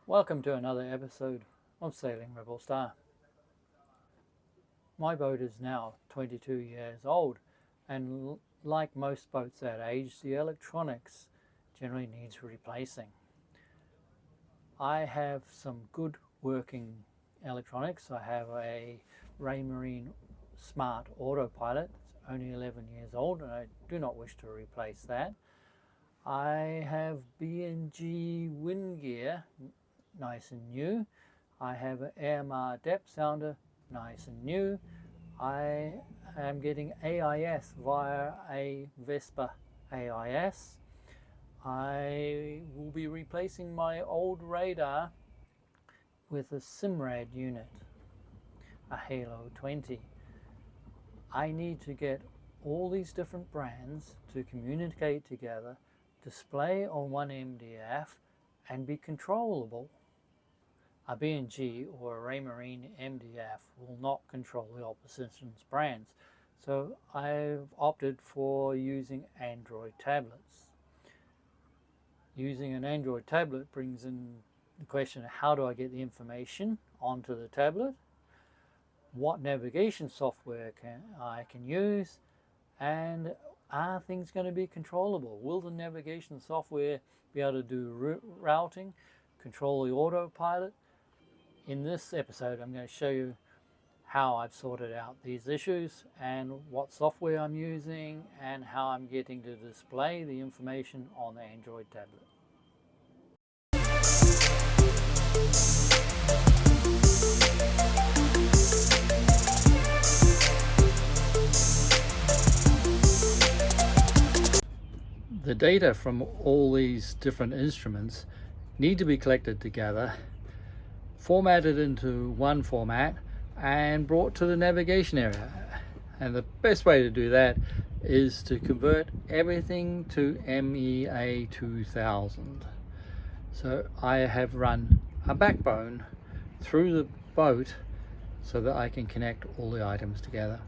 Welcome to another episode of Sailing Rebel Star. My boat is now 22 years old, and like most boats that age, the electronics generally needs replacing. I have some good working electronics. I have a Raymarine smart autopilot. It's only 11 years old, and I do not wish to replace that. I have B&G wind gear, nice and new. I have an AMR depth sounder, nice and new. I am getting AIS via a Vespa AIS. I will be replacing my old radar with a Simrad unit, a Halo 20. I need to get all these different brands to communicate together, display on one MDF, and be controllable. A B&G or a Raymarine MDF will not control the opposition's brands, so I've opted for using Android tablets. Using an Android tablet brings in the question of how do I get the information onto the tablet, what navigation software I can use, and are things going to be controllable? Will the navigation software be able to do routing, control the autopilot? In this episode, I'm going to show you how I've sorted out these issues and what software I'm using and how I'm getting to display the information on the Android tablet. The data from all these different instruments need to be collected together, formatted into one format, and brought to the navigation area. And the best way to do that is to convert everything to NMEA2000. So I have run a backbone through the boat so that I can connect all the items together.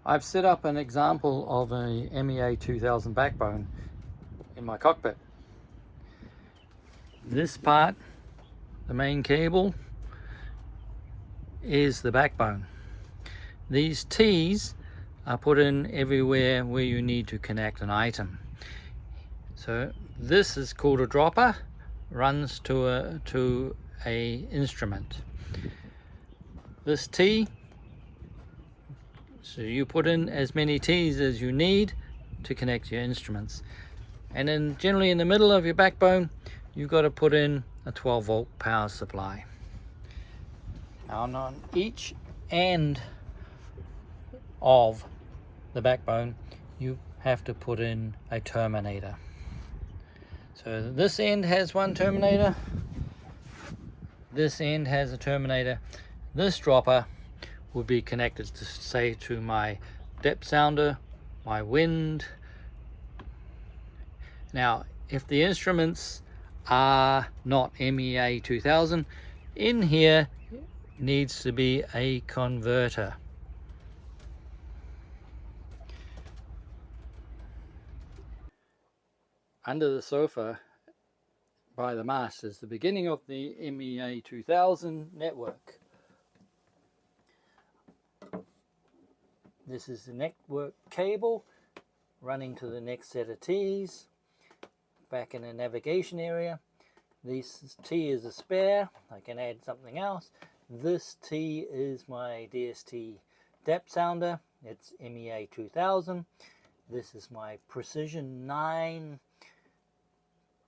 I've set up an example of a NMEA2000 backbone in my cockpit. This part, the main cable, is the backbone. These T's are put in everywhere where you need to connect an item. So this is called a dropper, runs to a instrument. This T, so you put in as many T's as you need to connect your instruments. And then generally in the middle of your backbone, you've got to put in a 12-volt power supply. Now on each end of the backbone, you have to put in a terminator. So this end has one terminator, this end has a terminator. This dropper would be connected to, say, to my depth sounder, my wind. Now, if the instruments are not NMEA2000, in here needs to be a converter. Under the sofa by the mast is the beginning of the NMEA2000 network. This is the network cable running to the next set of T's. Back in the navigation area, this T is a spare. I can add something else. This T is my DST depth sounder. It's NMEA2000. This is my Precision 9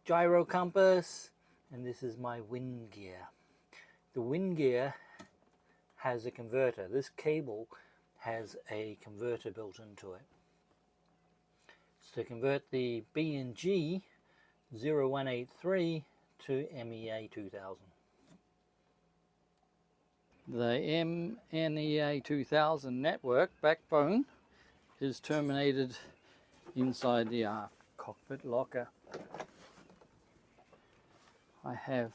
gyro compass, and this is my wind gear. The wind gear has a converter. This cable has a converter built into it. It's to convert the B&G 0183 to NMEA2000. The NMEA2000 network backbone is terminated inside the cockpit locker. I have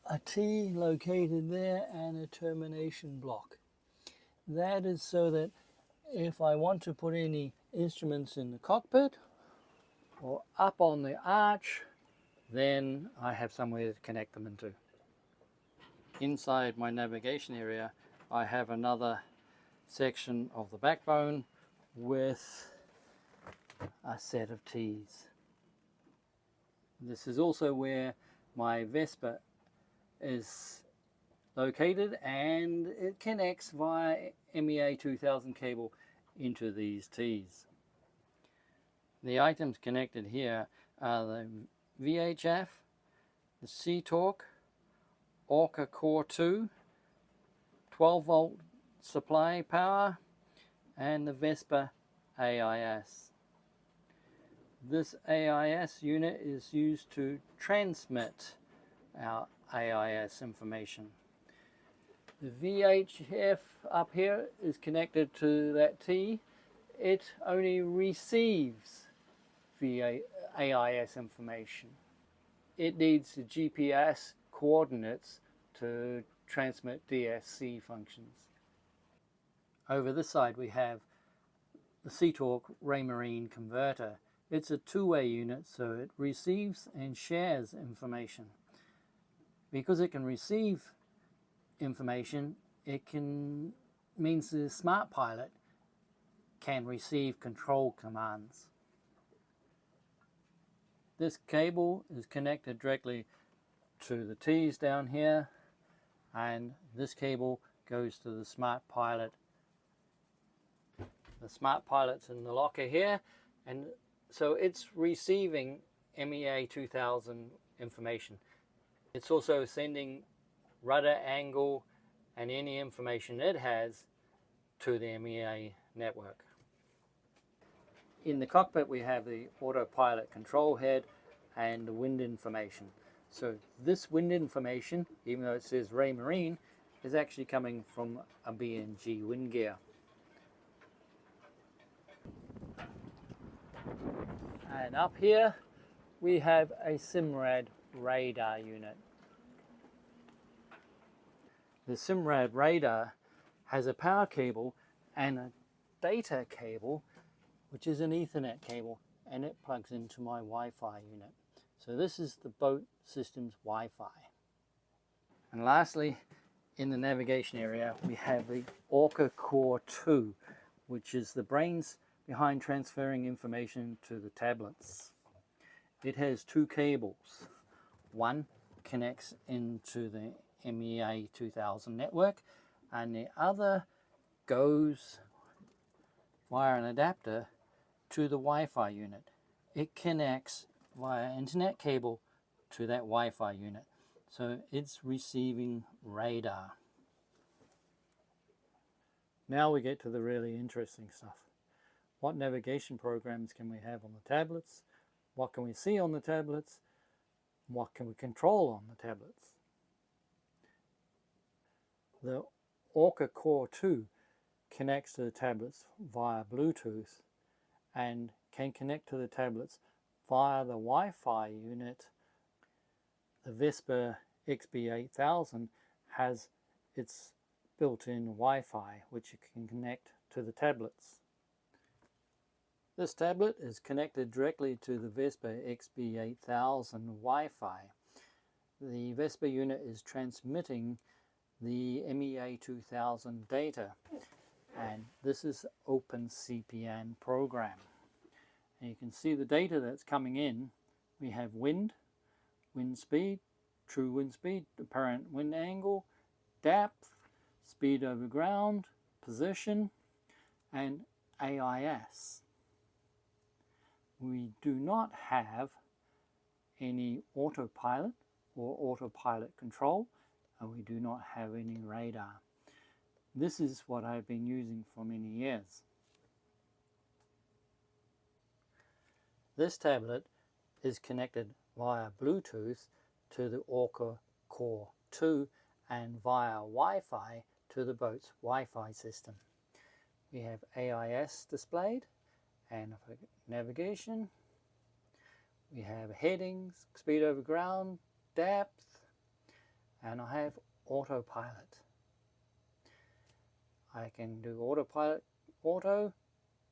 a T located there and a termination block. That is so that if I want to put any instruments in the cockpit or up on the arch, then I have somewhere to connect them into. Inside my navigation area, I have another section of the backbone with a set of T's. This is also where my Vespa is located, and it connects via NMEA2000 cable into these T's. The items connected here are the VHF, the Seatalk, Orca Core 2, 12 volt supply power, and the Vespa AIS. This AIS unit is used to transmit our AIS information. The VHF up here is connected to that T. It only receives AIS information. It needs the GPS coordinates to transmit DSC functions. Over this side we have the Seatalk Raymarine converter. It's a two-way unit, so it receives and shares information. Because it can receive information, it means the smart pilot can receive control commands. This cable is connected directly to the T's down here, and this cable goes to the smart pilot. The smart pilot's in the locker here, and so it's receiving NMEA2000 information. It's also sending rudder angle and any information it has to the NMEA network. In the cockpit we have the autopilot control head and the wind information. So this wind information, even though it says Raymarine, is actually coming from a B&G wind gear. And up here we have a Simrad radar unit. The Simrad radar has a power cable and a data cable, which is an Ethernet cable, and it plugs into my Wi-Fi unit. So this is the boat system's Wi-Fi. And lastly, in the navigation area, we have the Orca Core 2, which is the brains behind transferring information to the tablets. It has two cables. One connects into the NMEA2000 network, and the other goes via an adapter to the Wi-Fi unit. It connects via internet cable to that Wi-Fi unit, so it's receiving radar. Now we get to the really interesting stuff. What navigation programs can we have on the tablets? What can we see on the tablets? What can we control on the tablets? The Orca Core 2 connects to the tablets via Bluetooth and can connect to the tablets via the Wi-Fi unit. The Vespa XB8000 has its built-in Wi-Fi, which you can connect to the tablets. This tablet is connected directly to the Vespa XB8000 Wi-Fi. The Vespa unit is transmitting the NMEA2000 data, and this is OpenCPN program. And you can see the data that's coming in. We have wind speed, true wind speed, apparent wind angle, depth, speed over ground, position, and AIS. We do not have any autopilot or autopilot control, and we do not have any radar. This is what I've been using for many years. This tablet is connected via Bluetooth to the Orca Core 2 and via Wi-Fi to the boat's Wi-Fi system. We have AIS displayed and navigation. We have headings, speed over ground, depth, and I have autopilot. I can do autopilot auto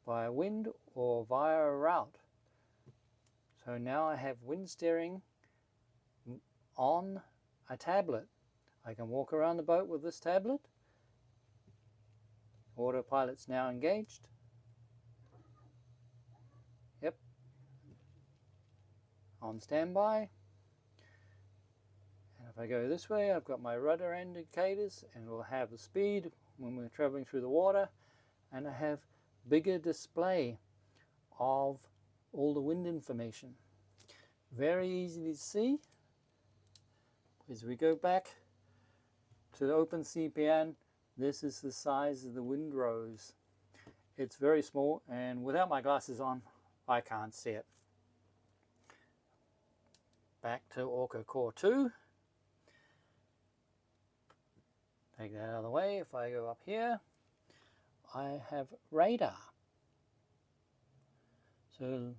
via wind or via a route. So now I have wind steering on a tablet. I can walk around the boat with this tablet. Autopilot's now engaged. Yep. On standby. And if I go this way, I've got my rudder indicators, and we'll have the speed when we're traveling through the water, and I have bigger display of all the wind information. Very easy to see. As we go back to the OpenCPN, this is the size of the windrows. It's very small, and without my glasses on, I can't see it. Back to Orca Core 2. Take that out of the way. If I go up here, I have radar. So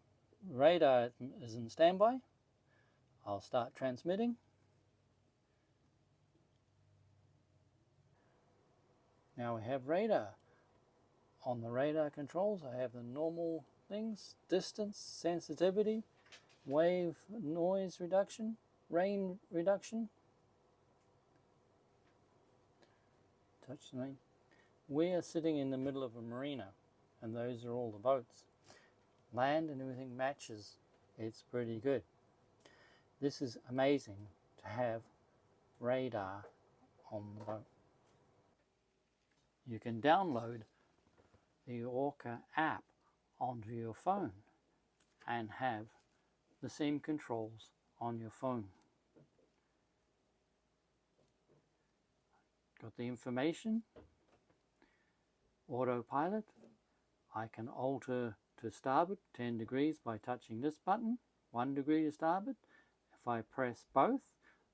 radar is in standby. I'll start transmitting. Now we have radar. On the radar controls, I have the normal things: distance, sensitivity, wave noise reduction, rain reduction. Touch the main. We are sitting in the middle of a marina, and those are all the boats. Land and everything matches. It's pretty good. This is amazing to have radar on the boat. You can download the Orca app onto your phone and have the same controls on your phone. Got the information, autopilot. I can alter to starboard 10 degrees by touching this button, 1 degree to starboard. If I press both,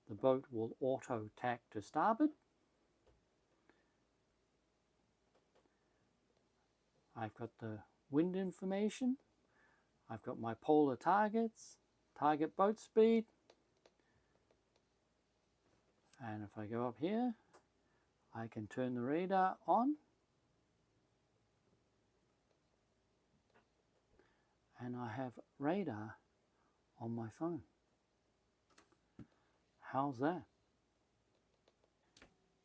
the boat will auto tack to starboard. I've got the wind information. I've got my polar targets, target boat speed. And if I go up here, I can turn the radar on. And I have radar on my phone. How's that?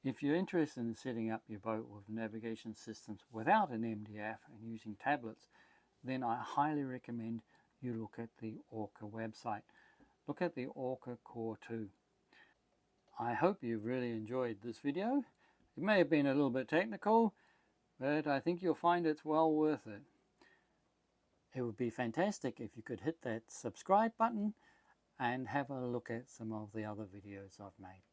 If you're interested in setting up your boat with navigation systems without an MDF and using tablets, then I highly recommend you look at the Orca website. Look at the Orca Core 2. I hope you've really enjoyed this video. It may have been a little bit technical, but I think you'll find it's well worth it. It would be fantastic if you could hit that subscribe button and have a look at some of the other videos I've made.